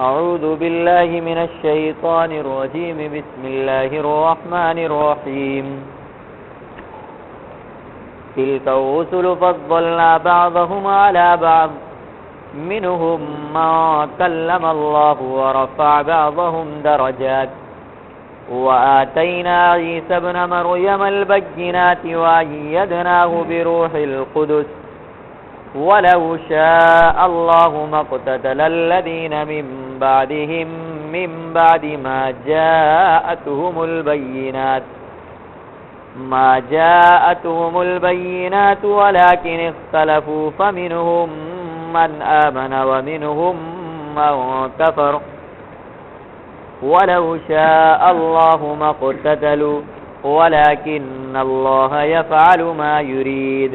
أعوذ بالله من الشيطان الرجيم بسم الله الرحمن الرحيم تلك الرسل فضلنا بعضهم على بعض منهم من كلم الله ورفع بعضهم درجات وآتينا عيسى ابن مريم البينات وأيدناه بروح القدس ولو شاء الله ما اقتتل الذين من بعدهم من بعد ما جاءتهم البينات ولكن اختلفوا فمنهم من آمن ومنهم من كفر ولو شاء الله ما اقتتلوا ولكن الله يفعل ما يريد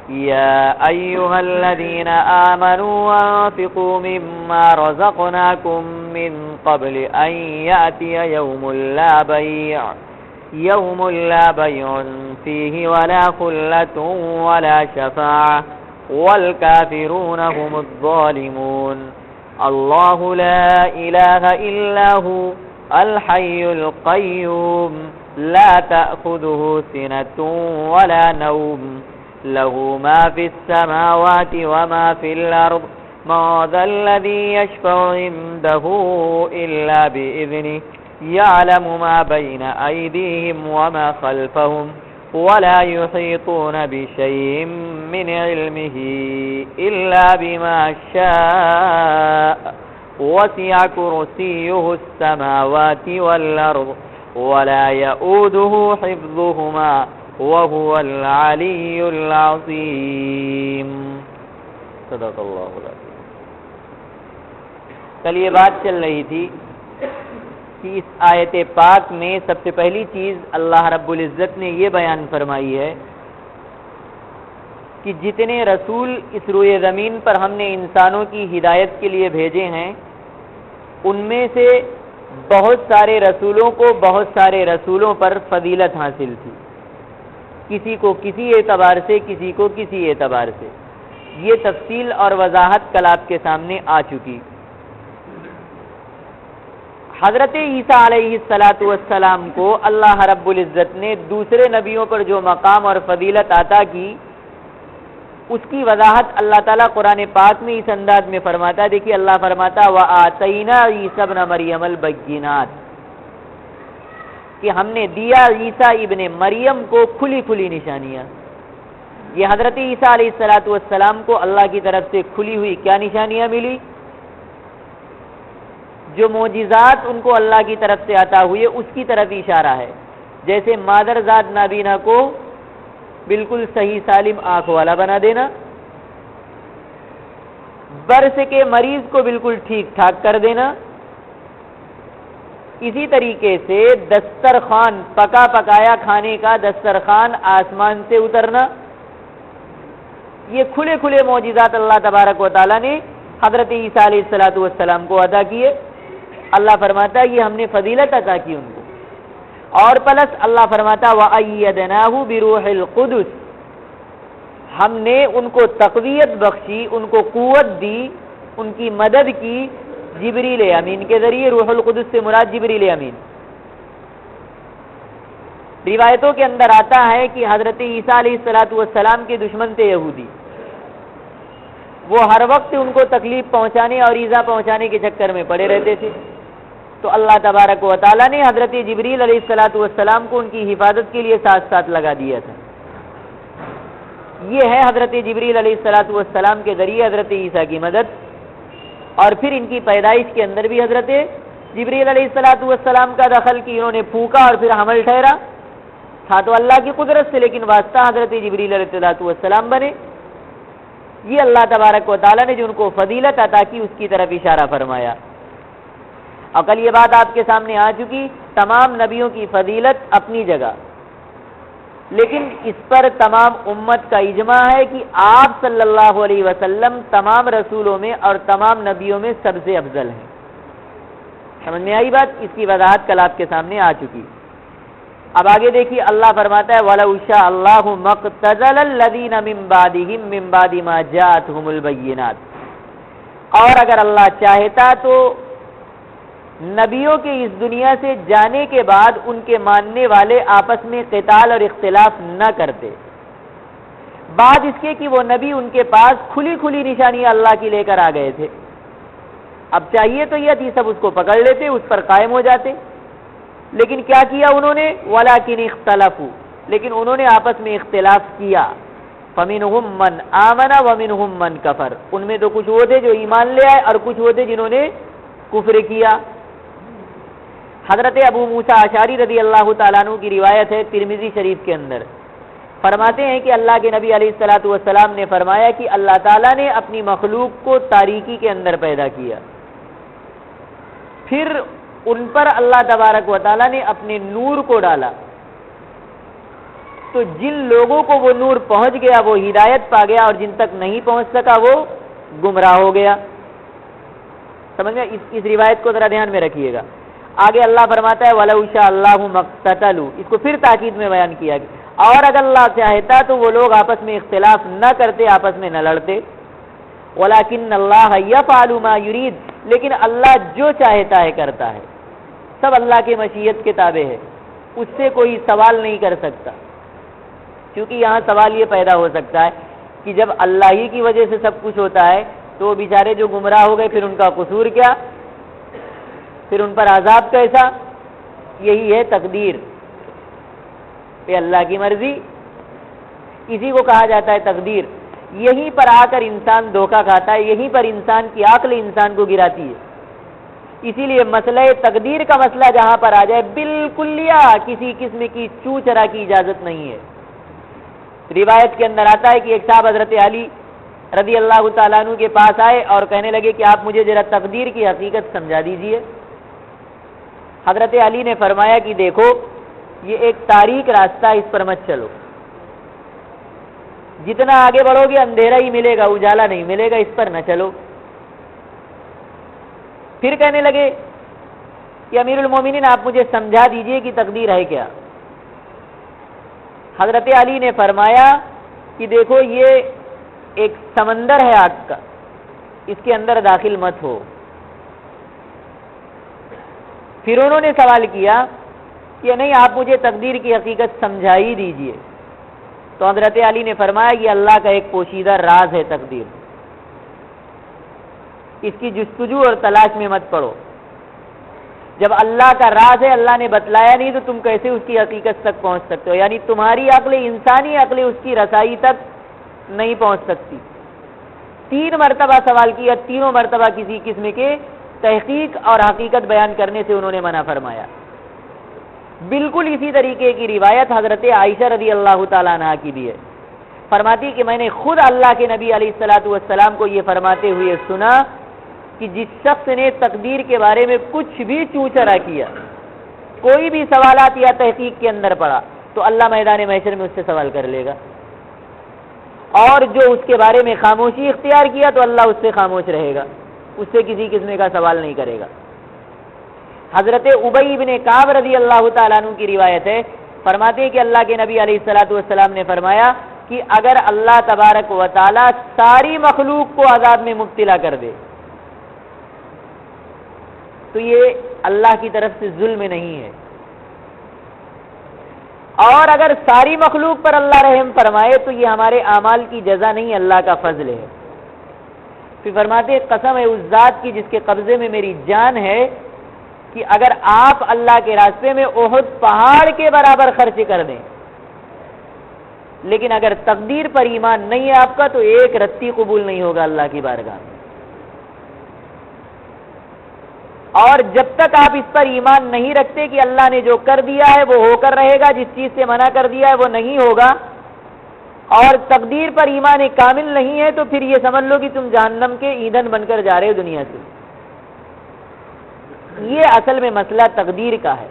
يا أيها الذين آمنوا أنفقوا مما رزقناكم من قبل أن يأتي يوم لا بيع فيه ولا خلة ولا شفاعة والكافرون هم الظالمون الله لا إله إلا هو الحي القيوم لا تأخذه سنة ولا نوم له ما في السماوات وما في الأرض ما ذا الذي يشفع عنده إلا بإذنه يعلم ما بين أيديهم وما خلفهم ولا يحيطون بشيء من علمه إلا بما شاء وسع كرسيه السماوات والأرض ولا يؤوده حفظهما وهو العلی العظیم صدق اللہ العظیم۔ کل یہ بات چل رہی تھی کہ اس آیت پاک میں سب سے پہلی چیز اللہ رب العزت نے یہ بیان فرمائی ہے کہ جتنے رسول اس روئے زمین پر ہم نے انسانوں کی ہدایت کے لیے بھیجے ہیں ان میں سے بہت سارے رسولوں کو بہت سارے رسولوں پر فضیلت حاصل تھی، کسی کو کسی اعتبار سے کسی کو کسی اعتبار سے۔ یہ تفصیل اور وضاحت کل آپ کے سامنے آ چکی۔ حضرت عیسیٰ علیہ السلام کو اللہ رب العزت نے دوسرے نبیوں پر جو مقام اور فضیلت عطا کی اس کی وضاحت اللہ تعالیٰ قرآن پاک میں اس انداز میں فرماتا ہے۔ دیکھیے اللہ فرماتا وَآتَيْنَا عِيسَى ابْنَ مَرْيَمَ الْبَيِّنَاتِ کہ ہم نے دیا عیسیٰ ابن مریم کو کھلی کھلی نشانیاں۔ یہ حضرت عیسیٰ علیہ السلام کو اللہ کی طرف سے کھلی ہوئی کیا نشانیاں ملی؟ جو معجزات ان کو اللہ کی طرف سے عطا ہوئے اس کی طرف اشارہ ہے۔ جیسے مادر ذات نابینا کو بالکل صحیح سالم آنکھ والا بنا دینا، برس کے مریض کو بالکل ٹھیک ٹھاک کر دینا، اسی طریقے سے دسترخوان پکا پکایا کھانے کا دسترخوان آسمان سے اترنا، یہ کھلے کھلے معجزات اللہ تبارک و تعالیٰ نے حضرت عیسیٰ علیہ السلام کو عطا کیے۔ اللہ فرماتا ہے یہ ہم نے فضیلت عطا کی ان کو، اور پلس اللہ فرماتا وَأَيَّدْنَاهُ بِرُوحِ الْقُدُسِ ہم نے ان کو تقویت بخشی، ان کو قوت دی، ان کی مدد کی جبریل امین کے ذریعے۔ روح القدس سے مراد جبریل امین۔ روایتوں کے اندر آتا ہے کہ حضرت عیسیٰ علیہ السلام کے دشمن تھے یہودی، وہ ہر وقت ان کو تکلیف پہنچانے اور ایذا پہنچانے کے چکر میں پڑے رہتے تھے، تو اللہ تبارک و تعالیٰ نے حضرت جبریل علیہ السلام کو ان کی حفاظت کے لیے ساتھ ساتھ لگا دیا تھا۔ یہ ہے حضرت جبریل علیہ السلام کے ذریعے حضرت عیسیٰ کی مدد، اور پھر ان کی پیدائش کے اندر بھی حضرت جبریل علیہ السلام کا دخل کی، انہوں نے پھونکا اور پھر حمل ٹھہرا، تھا تو اللہ کی قدرت سے لیکن واسطہ حضرت جبریل علیہ السلام بنے۔ یہ اللہ تبارک و تعالیٰ نے جو ان کو فضیلت عطا کی اس کی طرف اشارہ فرمایا۔ اور کل یہ بات آپ کے سامنے آ چکی، تمام نبیوں کی فضیلت اپنی جگہ، لیکن اس پر تمام امت کا اجماع ہے کہ آپ صلی اللہ علیہ وسلم تمام رسولوں میں اور تمام نبیوں میں سب سے افضل ہیں۔ سمجھ میں آئی بات؟ اس کی وضاحت کل آپ کے سامنے آ چکی۔ اب آگے دیکھیے اللہ فرماتا ہے وَلَوْ شَاءَ اللَّهُ مَا اقْتَتَلَ الَّذِينَ مِن بَعْدِهِم مِّن بَعْدِ مَا جَاءَتْهُمُ الْبَيِّنَاتُ اور اگر اللہ چاہتا تو نبیوں کے اس دنیا سے جانے کے بعد ان کے ماننے والے آپس میں قتال اور اختلاف نہ کرتے، بعد اس کے کہ وہ نبی ان کے پاس کھلی کھلی نشانیاں اللہ کی لے کر آ گئے تھے۔ اب چاہیے تو یہ تھی سب اس کو پکڑ لیتے، اس پر قائم ہو جاتے، لیکن کیا کیا انہوں نے؟ وَلَٰكِنِ اخْتَلَفُوا، لیکن انہوں نے آپس میں اختلاف کیا۔ فَمِنْهُمْ مَنْ آمَنَ وَمِنْهُمْ مَنْ كَفَرَ، ان میں تو کچھ وہ تھے جو ایمان لے آئے اور کچھ وہ تھے جنہوں نے کفر کیا۔ حضرت ابو موسیٰ اشعری رضی اللہ تعالیٰ عنہ کی روایت ہے ترمذی شریف کے اندر، فرماتے ہیں کہ اللہ کے نبی علیہ الصلوۃ والسلام نے فرمایا کہ اللہ تعالیٰ نے اپنی مخلوق کو تاریکی کے اندر پیدا کیا، پھر ان پر اللہ تبارک و تعالیٰ نے اپنے نور کو ڈالا، تو جن لوگوں کو وہ نور پہنچ گیا وہ ہدایت پا گیا، اور جن تک نہیں پہنچ سکا وہ گمراہ ہو گیا۔ سمجھ میں؟ اس روایت کو ذرا دھیان میں رکھیے گا۔ آگے اللہ فرماتا ہے وَلَوْ شَاءَ اللَّهُ مَا اقْتَتَلُوا، اس کو پھر تاکید میں بیان کیا گیا، اور اگر اللہ چاہتا تو وہ لوگ آپس میں اختلاف نہ کرتے، آپس میں نہ لڑتے۔ وَلَٰكِنَّ اللَّهَ يَفْعَلُ مَا يُرِيدُ، لیکن اللہ جو چاہتا ہے کرتا ہے، سب اللہ کی مشیت کے تابع ہے، اس سے کوئی سوال نہیں کر سکتا۔ کیونکہ یہاں سوال یہ پیدا ہو سکتا ہے کہ جب اللہ ہی کی وجہ سے سب کچھ ہوتا ہے تو وہ بیچارے جو گمراہ ہو گئے پھر ان کا قصور کیا، پھر ان پر عذاب کیسا؟ یہی ہے تقدیر، یہ اللہ کی مرضی، اسی کو کہا جاتا ہے تقدیر۔ یہیں پر آ کر انسان دھوکہ کھاتا ہے، یہیں پر انسان کی عقل انسان کو گراتی ہے۔ اسی لیے مسئلہ تقدیر کا مسئلہ جہاں پر آ جائے بالکلیہ کسی قسم کی چو چرا کی اجازت نہیں ہے۔ روایت کے اندر آتا ہے کہ ایک صاحب حضرت علی رضی اللہ تعالیٰ عنہ کے پاس آئے اور کہنے لگے کہ آپ مجھے ذرا تقدیر کی حقیقت سمجھا دیجئے۔ حضرت علی نے فرمایا کہ دیکھو یہ ایک تاریک راستہ، اس پر مت چلو، جتنا آگے بڑھو گے اندھیرا ہی ملے گا، اجالا نہیں ملے گا، اس پر نہ چلو۔ پھر کہنے لگے کہ امیر المومنین آپ مجھے سمجھا دیجئے کہ تقدیر ہے کیا۔ حضرت علی نے فرمایا کہ دیکھو یہ ایک سمندر ہے آگ کا، اس کے اندر داخل مت ہو۔ پھر انہوں نے سوال کیا کہ نہیں آپ مجھے تقدیر کی حقیقت سمجھا ہی دیجئے، تو حضرت علی نے فرمایا کہ اللہ کا ایک پوشیدہ راز ہے تقدیر، اس کی جستجو اور تلاش میں مت پڑو۔ جب اللہ کا راز ہے، اللہ نے بتلایا نہیں، تو تم کیسے اس کی حقیقت تک پہنچ سکتے ہو؟ یعنی تمہاری عقل، انسانی عقل اس کی رسائی تک نہیں پہنچ سکتی۔ 3 مرتبہ سوال کیا، تینوں مرتبہ کسی قسم کے تحقیق اور حقیقت بیان کرنے سے انہوں نے منع فرمایا۔ بالکل اسی طریقے کی روایت حضرت عائشہ رضی اللہ تعالیٰ عنہا کی بھی ہے، فرماتی کہ میں نے خود اللہ کے نبی علیہ الصلوۃ والسلام کو یہ فرماتے ہوئے سنا کہ جس شخص نے تقدیر کے بارے میں کچھ بھی چوچرا کیا، کوئی بھی سوالات یا تحقیق کے اندر پڑا، تو اللہ میدان محشر میں اس سے سوال کر لے گا، اور جو اس کے بارے میں خاموشی اختیار کیا تو اللہ اس سے خاموش رہے گا، اس سے کسی قسم کا سوال نہیں کرے گا۔ حضرت ابی بن کعب رضی اللہ تعالیٰ عنہ کی روایت ہے، فرماتے ہیں کہ اللہ کے نبی علیہ الصلوۃ والسلام نے فرمایا کہ اگر اللہ تبارک و تعالیٰ ساری مخلوق کو عذاب میں مبتلا کر دے تو یہ اللہ کی طرف سے ظلم نہیں ہے، اور اگر ساری مخلوق پر اللہ رحم فرمائے تو یہ ہمارے اعمال کی جزا نہیں، اللہ کا فضل ہے۔ پھر فرماتے قسم ہے اس ذات کی جس کے قبضے میں میری جان ہے کہ اگر آپ اللہ کے راستے میں احد پہاڑ کے برابر خرچ کر دیں، لیکن اگر تقدیر پر ایمان نہیں ہے آپ کا تو ایک رتی قبول نہیں ہوگا اللہ کی بارگاہ میں۔ اور جب تک آپ اس پر ایمان نہیں رکھتے کہ اللہ نے جو کر دیا ہے وہ ہو کر رہے گا، جس چیز سے منع کر دیا ہے وہ نہیں ہوگا، اور تقدیر پر ایمان کامل نہیں ہے، تو پھر یہ سمجھ لو کہ تم جہنم کے ایندھن بن کر جا رہے ہو دنیا سے۔ یہ اصل میں مسئلہ تقدیر کا ہے۔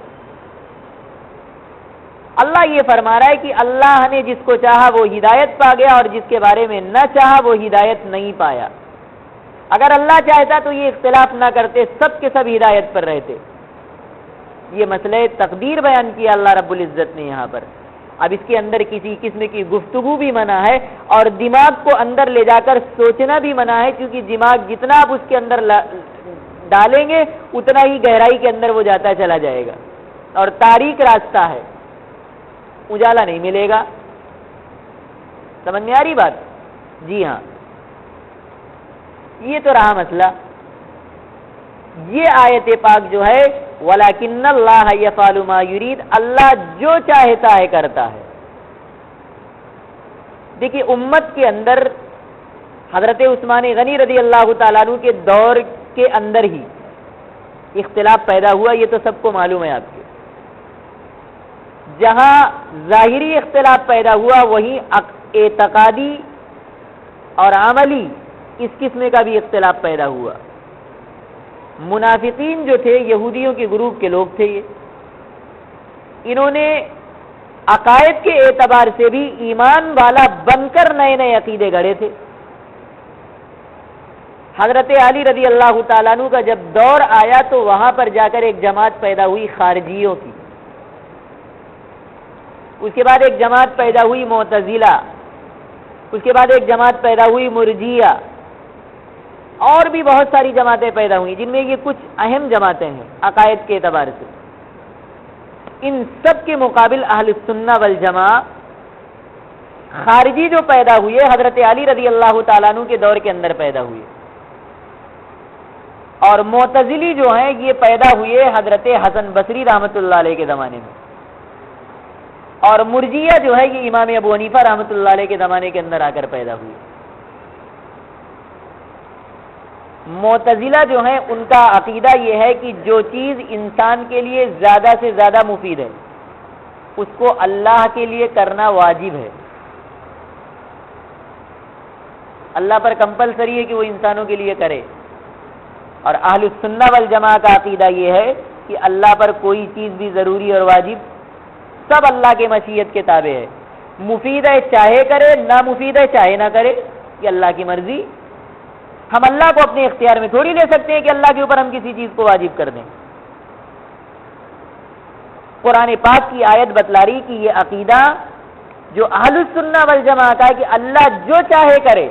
اللہ یہ فرما رہا ہے کہ اللہ نے جس کو چاہا وہ ہدایت پا گیا، اور جس کے بارے میں نہ چاہا وہ ہدایت نہیں پایا۔ اگر اللہ چاہتا تو یہ اختلاف نہ کرتے، سب کے سب ہدایت پر رہتے۔ یہ مسئلہ تقدیر بیان کیا اللہ رب العزت نے یہاں پر۔ اب اس کے اندر کسی قسم کی گفتگو بھی منع ہے، اور دماغ کو اندر لے جا کر سوچنا بھی منع ہے، کیونکہ دماغ جتنا آپ اس کے اندر ڈالیں گے اتنا ہی گہرائی کے اندر وہ جاتا چلا جائے گا، اور تاریک راستہ ہے، اجالا نہیں ملے گا۔ سمجھ میں آ رہی بات؟ جی ہاں، یہ تو رہا مسئلہ۔ یہ آیت پاک جو ہے وَلَكِنَّ اللَّهَ يَفْعَلُ مَا يُرِيدُ، اللہ جو چاہتا ہے کرتا ہے۔ دیکھیے امت کے اندر حضرت عثمان غنی رضی اللہ تعالیٰ عنہ کے دور کے اندر ہی اختلاف پیدا ہوا، یہ تو سب کو معلوم ہے آپ کے۔ جہاں ظاہری اختلاف پیدا ہوا وہیں اعتقادی اور عملی اس قسم کا بھی اختلاف پیدا ہوا۔ منافقین جو تھے یہودیوں کے گروپ کے لوگ تھے، انہوں نے عقائد کے اعتبار سے بھی ایمان والا بن کر نئے نئے عقیدے گڑھے تھے۔ حضرت علی رضی اللہ تعالیٰ عنہ کا جب دور آیا تو وہاں پر جا کر ایک جماعت پیدا ہوئی خارجیوں کی، اس کے بعد ایک جماعت پیدا ہوئی معتزلہ، اس کے بعد ایک جماعت پیدا ہوئی مرجیہ، اور بھی بہت ساری جماعتیں پیدا ہوئی جن میں یہ کچھ اہم جماعتیں ہیں عقائد کے اعتبار سے۔ ان سب کے مقابل اہل سنہ والجماعہ خارجی جو پیدا ہوئے حضرت علی رضی اللہ تعالیٰ عنہ کے دور کے اندر پیدا ہوئے، اور معتزلی جو ہیں یہ پیدا ہوئے حضرت حسن بصری رحمۃ اللہ علیہ کے زمانے میں، اور مرجیہ جو ہے یہ امام ابو حنیفہ رحمۃ اللہ علیہ کے زمانے کے اندر آ کر پیدا ہوئی۔ معتزلہ جو ہیں ان کا عقیدہ یہ ہے کہ جو چیز انسان کے لیے زیادہ سے زیادہ مفید ہے اس کو اللہ کے لیے کرنا واجب ہے، اللہ پر کمپلسری ہے کہ وہ انسانوں کے لیے کرے۔ اور اہل السنہ والجماعہ کا عقیدہ یہ ہے کہ اللہ پر کوئی چیز بھی ضروری اور واجب سب اللہ کے مشیت کے تابع ہے، مفید ہے چاہے کرے، نامفید ہے چاہے نہ کرے، یہ اللہ کی مرضی۔ ہم اللہ کو اپنے اختیار میں تھوڑی لے سکتے ہیں کہ اللہ کے اوپر ہم کسی چیز کو واجب کر دیں۔ قرآن پاک کی آیت بتلا رہی کہ یہ عقیدہ جو اہل السنہ والجماعہ کا ہے کہ اللہ جو چاہے کرے،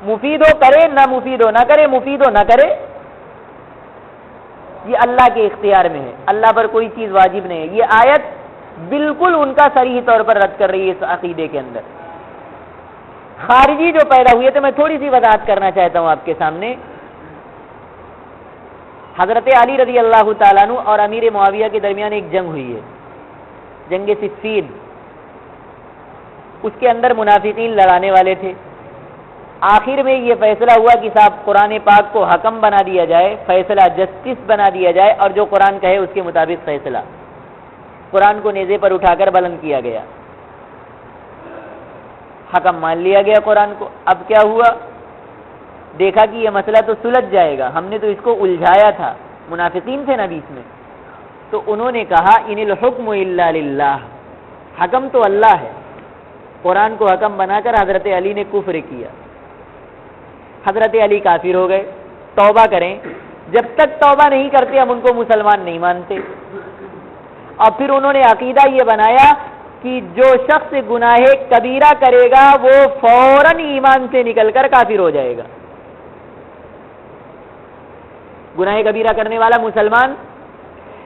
مفید ہو کرے، نہ مفید ہو نہ کرے، مفید ہو نہ کرے، یہ اللہ کے اختیار میں ہے، اللہ پر کوئی چیز واجب نہیں ہے۔ یہ آیت بالکل ان کا صریح طور پر رد کر رہی ہے اس عقیدے کے اندر۔ خارجی جو پیدا ہوئے تھے، میں تھوڑی سی وضاحت کرنا چاہتا ہوں آپ کے سامنے۔ حضرت علی رضی اللہ تعالیٰ عنہ اور امیر معاویہ کے درمیان ایک جنگ ہوئی ہے، جنگ صفین۔ اس کے اندر منافقین لڑانے والے تھے۔ آخر میں یہ فیصلہ ہوا کہ صاحب قرآن پاک کو حکم بنا دیا جائے، فیصلہ جسٹس بنا دیا جائے، اور جو قرآن کہے اس کے مطابق فیصلہ۔ قرآن کو نیزے پر اٹھا کر بلند کیا گیا، حکم مان لیا گیا قرآن کو۔ اب کیا ہوا؟ دیکھا کہ یہ مسئلہ تو سلجھ جائے گا، ہم نے تو اس کو الجھایا تھا، منافقین تھے نا بیچ میں، تو انہوں نے کہا ان الحکم الا للہ، حکم تو اللہ ہے۔ قرآن کو حکم بنا کر حضرت علی نے کفر کیا، حضرت علی کافر ہو گئے۔ توبہ کریں، جب تک توبہ نہیں کرتے ہم ان کو مسلمان نہیں مانتے۔ اور پھر انہوں نے عقیدہ یہ بنایا کہ جو شخص گناہ کبیرہ کرے گا وہ فوراً ایمان سے نکل کر کافر ہو جائے گا۔ گناہ کبیرہ کرنے والا مسلمان،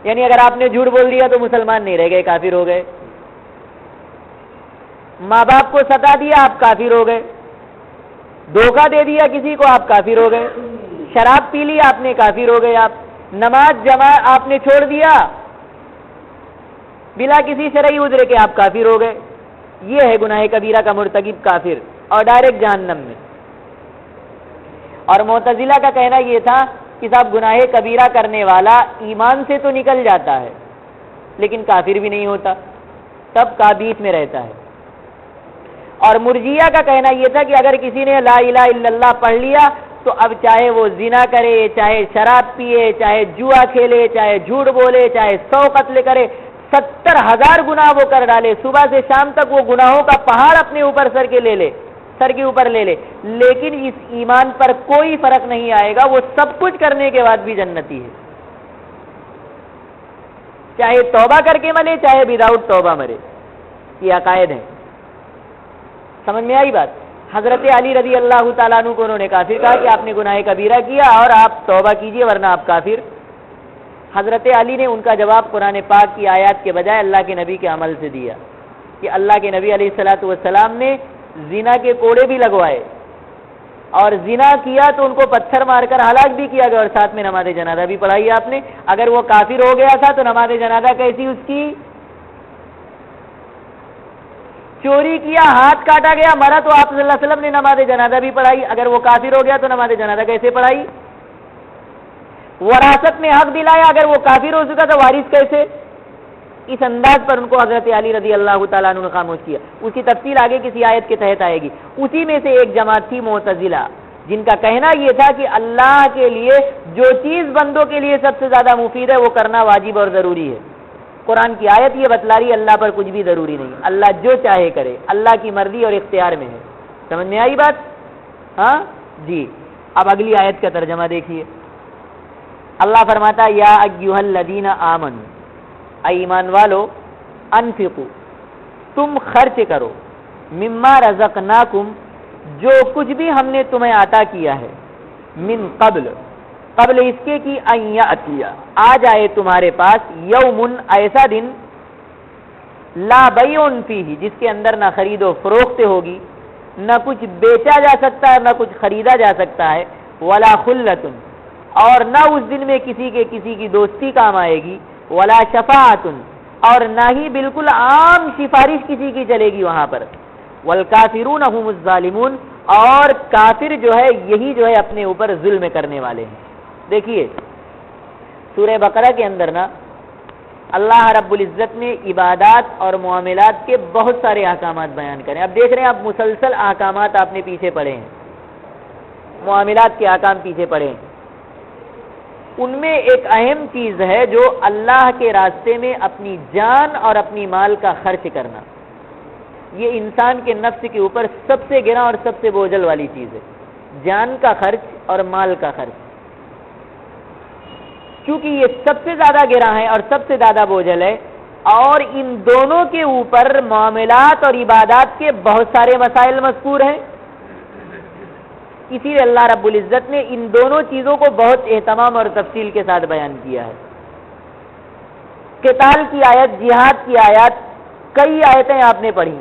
یعنی اگر آپ نے جھوٹ بول دیا تو مسلمان نہیں رہ گئے، کافر ہو گئے۔ ماں باپ کو ستا دیا آپ کافر ہو گئے، دھوکہ دے دیا کسی کو آپ کافر ہو گئے، شراب پی لی آپ نے کافر ہو گئے، آپ نماز جماع آپ نے چھوڑ دیا بلا کسی شرعی عذر کے آپ کافر ہو گئے۔ یہ ہے گناہ کبیرہ کا مرتکب کافر، اور ڈائریکٹ جہنم میں۔ اور معتزلہ کا کہنا یہ تھا کہ صاحب گناہ کبیرہ کرنے والا ایمان سے تو نکل جاتا ہے لیکن کافر بھی نہیں ہوتا، تب کا بیچ میں رہتا ہے۔ اور مرجیہ کا کہنا یہ تھا کہ اگر کسی نے لا الہ الا اللہ پڑھ لیا تو اب چاہے وہ زنا کرے، چاہے شراب پیے، چاہے جوا کھیلے، چاہے جھوٹ بولے، چاہے 100 قتل کرے، 70,000 گناہ وہ کر ڈالے، صبح سے شام تک وہ گناہوں کا پہاڑ اپنے اوپر سر کے اوپر لے لے، لیکن اس ایمان پر کوئی فرق نہیں آئے گا، وہ سب کچھ کرنے کے بعد بھی جنتی ہے، چاہے توبہ کر کے مرے چاہے وداؤٹ توبہ مرے۔ یہ عقائد ہے، سمجھ میں آئی بات؟ حضرت علی رضی اللہ تعالیٰ عنہ کو انہوں نے کافر کہا کہ آپ نے گناہ کبیرہ کیا اور آپ توبہ کیجئے ورنہ آپ کافر. حضرت علی نے ان کا جواب قرآن پاک کی آیات کے بجائے اللہ کے نبی کے عمل سے دیا کہ اللہ کے نبی علیہ الصلوۃ والسلام نے زنا کے کوڑے بھی لگوائے اور زنا کیا تو ان کو پتھر مار کر ہلاک بھی کیا گیا اور ساتھ میں نماز جنازہ بھی پڑھائی آپ نے. اگر وہ کافر ہو گیا تھا تو نماز جنازہ کیسی اس کی؟ چوری کیا، ہاتھ کاٹا گیا، مرا تو آپ صلی اللہ علیہ وسلم نے نماز جنازہ بھی پڑھائی. اگر وہ کافر ہو گیا تو نماز جنازہ کیسے پڑھائی؟ وراثت میں حق دلایا، اگر وہ کافر ہو چکا تو وارث کیسے؟ اس انداز پر ان کو حضرت علی رضی اللہ تعالیٰ عنہ نے خاموش کیا. اس کی تفصیل آگے کسی آیت کے تحت آئے گی. اسی میں سے ایک جماعت تھی معتزلہ، جن کا کہنا یہ تھا کہ اللہ کے لیے جو چیز بندوں کے لیے سب سے زیادہ مفید ہے وہ کرنا واجب اور ضروری ہے. قرآن کی آیت یہ بتلا رہی ہے اللہ پر کچھ بھی ضروری نہیں، اللہ جو چاہے کرے، اللہ کی مرضی اور اختیار میں ہے. سمجھ میں آئی بات؟ ہاں جی. اب اگلی آیت کا ترجمہ دیکھیے. اللہ فرماتا یا ایھا الذین آمنوا، اے ایمان والو، انفقوا، تم خرچ کرو، مما رزقناکم، جو کچھ بھی ہم نے تمہیں عطا کیا ہے، من قبل اس کے کہ ان یأتی، آ جائے تمہارے پاس، یوم، ایسا دن، لا بیع فیہ، جس کے اندر نہ خرید و فروخت ہوگی، نہ کچھ بیچا جا سکتا ہے نہ کچھ خریدا جا سکتا ہے، ولا خلۃ، اور نہ اس دن میں کسی کی دوستی کام آئے گی، ولا شفاعۃ، اور نہ ہی بالکل عام سفارش کسی کی چلے گی وہاں پر، والکافرون هم الظالمون، اور کافر جو ہے یہی جو ہے اپنے اوپر ظلم کرنے والے ہیں. دیکھیے سورہ بقرہ کے اندر نا اللہ رب العزت نے عبادات اور معاملات کے بہت سارے احکامات بیان کرے. اب دیکھ رہے ہیں آپ مسلسل احکامات آپ نے پیچھے پڑھے ہیں، معاملات کے احکام پیچھے پڑھے ہیں. ان میں ایک اہم چیز ہے جو اللہ کے راستے میں اپنی جان اور اپنی مال کا خرچ کرنا. یہ انسان کے نفس کے اوپر سب سے گراں اور سب سے بوجھل والی چیز ہے، جان کا خرچ اور مال کا خرچ. کیونکہ یہ سب سے زیادہ گراں ہے اور سب سے زیادہ بوجھل ہے، اور ان دونوں کے اوپر معاملات اور عبادات کے بہت سارے مسائل مذکور ہیں. اسی لیے اللہ رب العزت نے ان دونوں چیزوں کو بہت اہتمام اور تفصیل کے ساتھ بیان کیا ہے. قتال کی آیت، جہاد کی آیات، کئی آیتیں آپ نے پڑھی،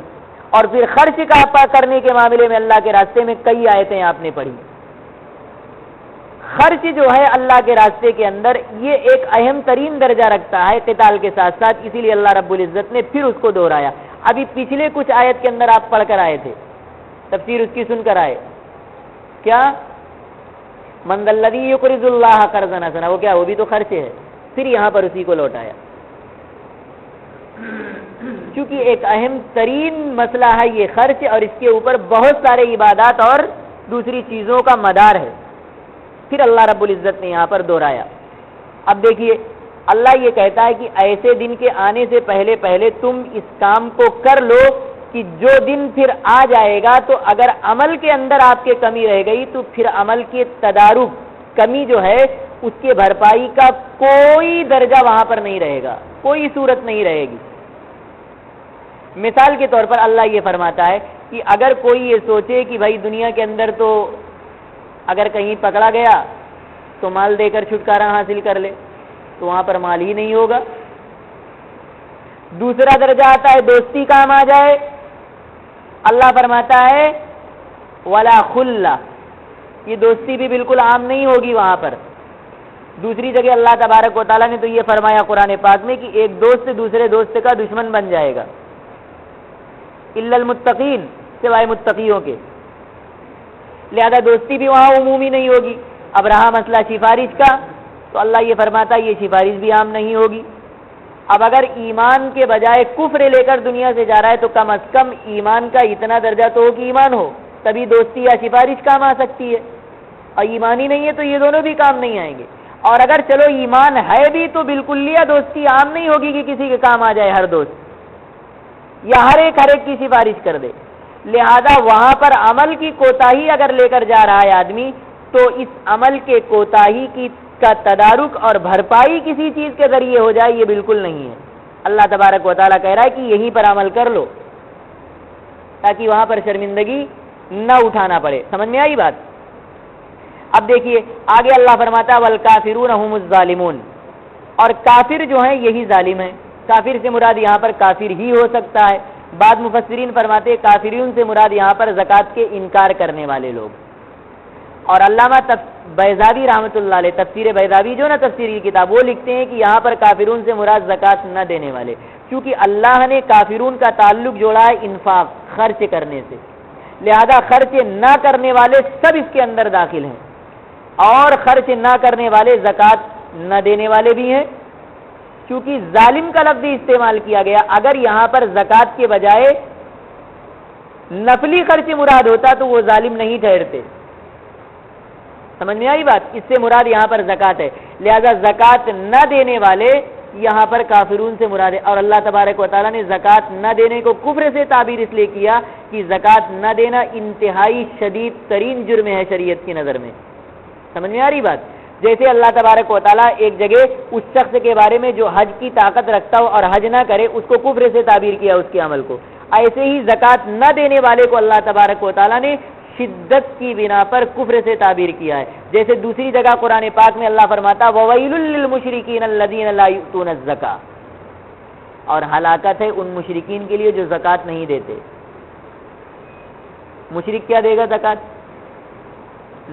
اور پھر خرچ کا کرنے کے معاملے میں اللہ کے راستے میں کئی آیتیں آپ نے پڑھی. خرچ جو ہے اللہ کے راستے کے اندر یہ ایک اہم ترین درجہ رکھتا ہے قتال کے ساتھ ساتھ، اسی لیے اللہ رب العزت نے پھر اس کو دہرایا. ابھی پچھلے کچھ آیت کے اندر آپ پڑھ کر آئے تھے، تفسیر اس کی سن کر آئے. کیا من ذا الذی یقرض اللہ قرضا حسنا، وہ کیا؟ وہ بھی تو خرچ ہے. پھر یہاں پر اسی کو لوٹایا کیونکہ ایک اہم ترین مسئلہ ہے یہ خرچ، اور اس کے اوپر بہت سارے عبادات اور دوسری چیزوں کا مدار ہے. پھر اللہ رب العزت نے یہاں پر دہرایا. اب دیکھیے اللہ یہ کہتا ہے کہ ایسے دن کے آنے سے پہلے پہلے تم اس کام کو کر لو کہ جو دن پھر آ جائے گا تو اگر عمل کے اندر آپ کے کمی رہ گئی تو پھر عمل کے تدارک، کمی جو ہے اس کے بھرپائی کا کوئی درجہ وہاں پر نہیں رہے گا، کوئی صورت نہیں رہے گی. مثال کے طور پر اللہ یہ فرماتا ہے کہ اگر کوئی یہ سوچے کہ بھائی دنیا کے اندر تو اگر کہیں پکڑا گیا تو مال دے کر چھٹکارا حاصل کر لے، تو وہاں پر مال ہی نہیں ہوگا. دوسرا درجہ آتا ہے دوستی کام آ جائے، اللہ فرماتا ہے ولا خلہ، یہ دوستی بھی بالکل عام نہیں ہوگی وہاں پر. دوسری جگہ اللہ تبارک و تعالیٰ نے تو یہ فرمایا قرآن پاک میں کہ ایک دوست دوسرے دوست کا دشمن بن جائے گا، الا المتقین، سوائے متقیوں کے. لہذا دوستی بھی وہاں عمومی نہیں ہوگی. اب رہا مسئلہ سفارش کا، تو اللہ یہ فرماتا ہے یہ سفارش بھی عام نہیں ہوگی. اب اگر ایمان کے بجائے کفر لے کر دنیا سے جا رہا ہے تو کم از کم ایمان کا اتنا درجہ تو ہو کہ ایمان ہو، تبھی دوستی یا سفارش کام آ سکتی ہے. اور ایمان ہی نہیں ہے تو یہ دونوں بھی کام نہیں آئیں گے. اور اگر چلو ایمان ہے بھی تو بالکلیہ دوستی عام نہیں ہوگی کہ کسی کے کام آ جائے ہر دوست، یا ہر ایک کی سفارش کر دے. لہذا وہاں پر عمل کی کوتاہی اگر لے کر جا رہا ہے آدمی تو اس عمل کے کوتاہی کا تدارک اور بھرپائی کسی چیز کے ذریعے ہو جائے یہ بالکل نہیں ہے. اللہ تبارک و تعالیٰ کہہ رہا ہے کہ یہیں پر عمل کر لو تاکہ وہاں پر شرمندگی نہ اٹھانا پڑے. سمجھ میں آئی بات؟ اب دیکھیے آگے اللہ فرماتا ہے والکافرون هم الظالمون، اور کافر جو ہیں یہی ظالم ہیں. کافر سے مراد یہاں پر کافر ہی ہو سکتا ہے. بعض مفسرین فرماتے ہیں کافرون سے مراد یہاں پر زکوٰۃ کے انکار کرنے والے لوگ. اور علامہ بیضاوی رحمۃ اللہ علیہ تفسیر بیضاوی جو نا تفسیر کی کتاب، وہ لکھتے ہیں کہ یہاں پر کافرون سے مراد زکوٰۃ نہ دینے والے، کیونکہ اللہ نے کافرون کا تعلق جوڑا ہے انفاق خرچ کرنے سے، لہذا خرچ نہ کرنے والے سب اس کے اندر داخل ہیں، اور خرچ نہ کرنے والے زکوٰۃ نہ دینے والے بھی ہیں. کیونکہ ظالم کا لفظ استعمال کیا گیا، اگر یہاں پر زکوٰۃ کے بجائے نفلی خرچ مراد ہوتا تو وہ ظالم نہیں ٹھہرتے. سمجھ میں آئی بات؟ اس سے مراد یہاں پر زکوٰۃ ہے، لہذا زکوٰۃ نہ دینے والے یہاں پر کافرون سے مراد ہے. اور اللہ تبارک و تعالیٰ نے زکوٰۃ نہ دینے کو کفر سے تعبیر اس لیے کیا کہ زکوٰۃ نہ دینا انتہائی شدید ترین جرم ہے شریعت کی نظر میں. سمجھ میں آ رہی بات؟ جیسے اللہ تبارک و تعالیٰ ایک جگہ اس شخص کے بارے میں جو حج کی طاقت رکھتا ہو اور حج نہ کرے اس کو کفر سے تعبیر کیا اس کے عمل کو، ایسے ہی زکوٰۃ نہ دینے والے کو اللہ تبارک و تعالیٰ نے شدت کی بنا پر کفر سے تعبیر کیا ہے. جیسے دوسری جگہ قرآن پاک میں اللہ فرماتا وَوَيْلٌ لِّلْمُشْرِكِينَ الَّذِينَ لَا يُؤْتُونَ الزَّكَاةَ، اور ہلاکت ہے ان مشرکین کے لیے جو زکوٰۃ نہیں دیتے. مشرک کیا دے گا زکوٰۃ؟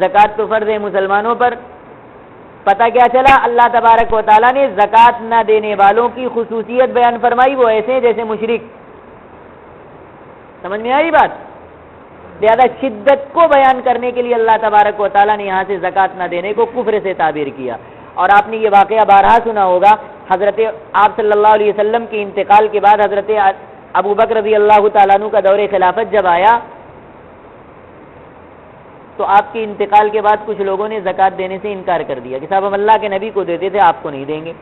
زکوٰۃ تو فرض ہے مسلمانوں پر. پتہ کیا چلا؟ اللہ تبارک و تعالیٰ نے زکوٰۃ نہ دینے والوں کی خصوصیت بیان فرمائی، وہ ایسے ہیں جیسے مشرک. سمجھ میں آئی بات؟ لہذا شدت کو بیان کرنے کے لیے اللہ تبارک و تعالیٰ نے یہاں سے زکوٰۃ نہ دینے کو کفر سے تعبیر کیا. اور آپ نے یہ واقعہ بارہا سنا ہوگا، حضرت آپ صلی اللہ علیہ وسلم کے انتقال کے بعد حضرت ابو بکر رضی اللہ تعالیٰ عنہ کا دور خلافت جب آیا تو آپ کے انتقال کے بعد کچھ لوگوں نے زکوٰۃ دینے سے انکار کر دیا کہ صاحب ہم اللہ کے نبی کو دیتے تھے، آپ کو نہیں دیں گے،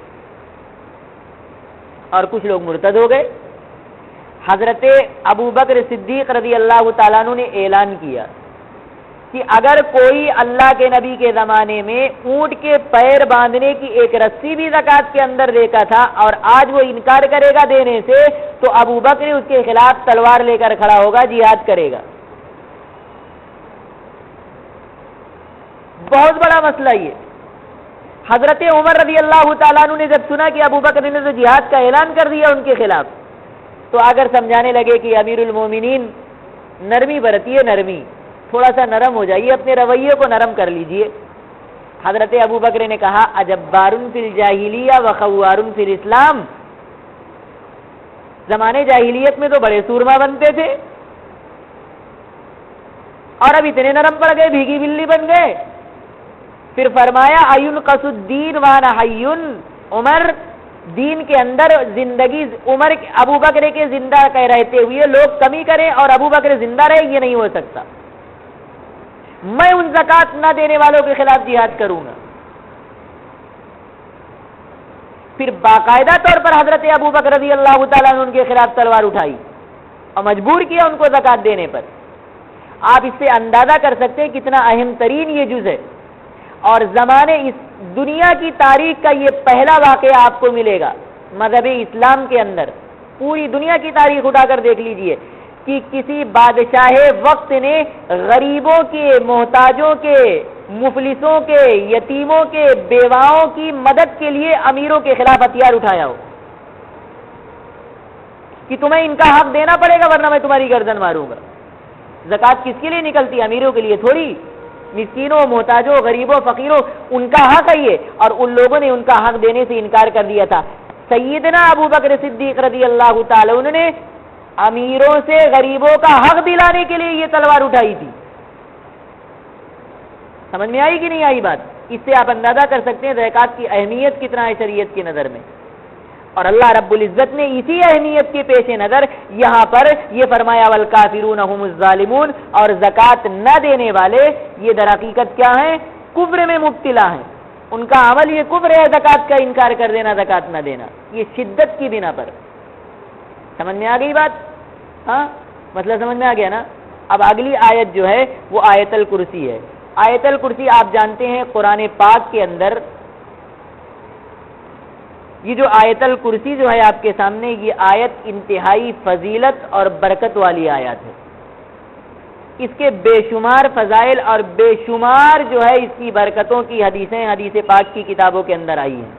اور کچھ لوگ مرتد ہو گئے. حضرت ابو بکر صدیق رضی اللہ تعالیٰ عنہ نے اعلان کیا کہ اگر کوئی اللہ کے نبی کے زمانے میں اونٹ کے پیر باندھنے کی ایک رسی بھی زکوٰۃ کے اندر دیتا تھا اور آج وہ انکار کرے گا دینے سے تو ابو بکر اس کے خلاف تلوار لے کر کھڑا ہوگا، جہاد کرے گا. بہت بڑا مسئلہ یہ. حضرت عمر رضی اللہ تعالیٰ عنہ نے جب سنا کہ ابو بکر نے تو جہاد کا اعلان کر دیا ان کے خلاف، تو آ کر سمجھانے لگے کہ امیر المومنین نرمی برتیے، نرمی، تھوڑا سا نرم ہو جائیے، اپنے رویے کو نرم کر لیجئے. حضرت ابو بکر نے کہا اجبار فی الجاہلیہ و خوار فی الاسلام، زمانے جاہلیت میں تو بڑے سورما بنتے تھے اور اب اتنے نرم پڑ گئے، بھیگی بلی بن گئے. پھر فرمایا اَيُنْقَصُ الدِّينُ وَأَنَا حَيٌّ، عمر دین کے اندر زندگی عمر ابو بکر کے زندہ کہہ رہتے ہوئے لوگ کمی کریں اور ابو بکر زندہ رہے، یہ نہیں ہو سکتا. میں ان زکوٰۃ نہ دینے والوں کے خلاف جہاد کروں گا. پھر باقاعدہ طور پر حضرت ابو بکر رضی اللہ تعالیٰ نے ان کے خلاف تلوار اٹھائی اور مجبور کیا ان کو زکوٰۃ دینے پر. آپ اس سے اندازہ کر سکتے ہیں کتنا اہم ترین یہ جز ہے، اور زمانے اس دنیا کی تاریخ کا یہ پہلا واقعہ آپ کو ملے گا مذہب اسلام کے اندر. پوری دنیا کی تاریخ اٹھا کر دیکھ لیجئے کہ کسی بادشاہ وقت نے غریبوں کے، محتاجوں کے، مفلسوں کے، یتیموں کے، بیواؤں کی مدد کے لیے امیروں کے خلاف ہتھیار اٹھایا ہو کہ تمہیں ان کا حق دینا پڑے گا ورنہ میں تمہاری گردن ماروں گا. زکوٰۃ کس کے لیے نکلتی؟ امیروں کے لیے تھوڑی، مسکینوں، محتاجوں، غریبوں، فقیروں، ان کا حق ہے یہ، اور ان لوگوں نے ان کا حق دینے سے انکار کر دیا تھا. سیدنا ابو بکر صدیق رضی اللہ تعالی عنہ نے امیروں سے غریبوں کا حق دلانے کے لیے یہ تلوار اٹھائی تھی. سمجھ میں آئی کہ نہیں آئی بات؟ اس سے آپ اندازہ کر سکتے ہیں زکوٰۃ کی اہمیت کتنا ہے شریعت کی نظر میں. اور اللہ رب العزت نے اسی اہمیت کے پیش نظر یہاں پر یہ فرمایا والکافرون هم الظالمون، اور زکوٰۃ نہ دینے والے یہ در حقیقت کیا ہیں؟ کفر میں مبتلا ہیں. ان کا عمل یہ کفر ہے، زکوٰۃ کا انکار کر دینا، زکوٰۃ نہ دینا، یہ شدت کی بنا پر. سمجھ میں آ گئی بات؟ ہاں مطلب سمجھ میں آ گیا نا؟ اب اگلی آیت جو ہے وہ آیت الکرسی ہے. آیت الکرسی آپ جانتے ہیں قرآن پاک کے اندر یہ جو آیت الکرسی جو ہے آپ کے سامنے، یہ آیت انتہائی فضیلت اور برکت والی آیت ہے. اس کے بے شمار فضائل اور بے شمار جو ہے اس کی برکتوں کی حدیثیں حدیث پاک کی کتابوں کے اندر آئی ہیں۔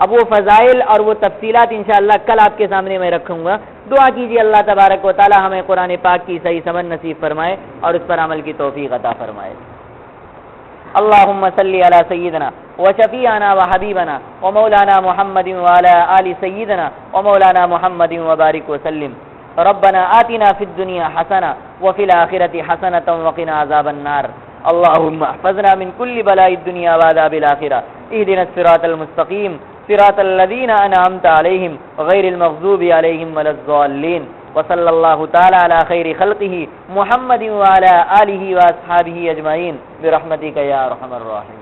اب وہ فضائل اور وہ تفصیلات انشاءاللہ کل آپ کے سامنے میں رکھوں گا۔ دعا کیجیے اللہ تبارک و تعالی ہمیں قرآن پاک کی صحیح سمجھ نصیب فرمائے اور اس پر عمل کی توفیق عطا فرمائے۔ اللہم صلی علی سیدنا وشفیعنا وحبیبنا ومولانا محمد وعلی آل سیدنا ومولانا محمد وبارک وسلم۔ ربنا آتنا فی الدنیا حسنہ وفی الآخرۃ حسنۃ وقنا عذاب النار۔ اللہم احفظنا من کل بلاء الدنیا وعذاب الآخرہ۔ اہدنا الصراط المستقیم صراط الذین انعمت علیہم غیر المغضوب علیہم ولا الضالین۔ وصلی اللہ تعالی علی خیر خلقہ محمد وعلی آلہ واصحابہ اجمعین برحمتک یا ارحم الراحمین۔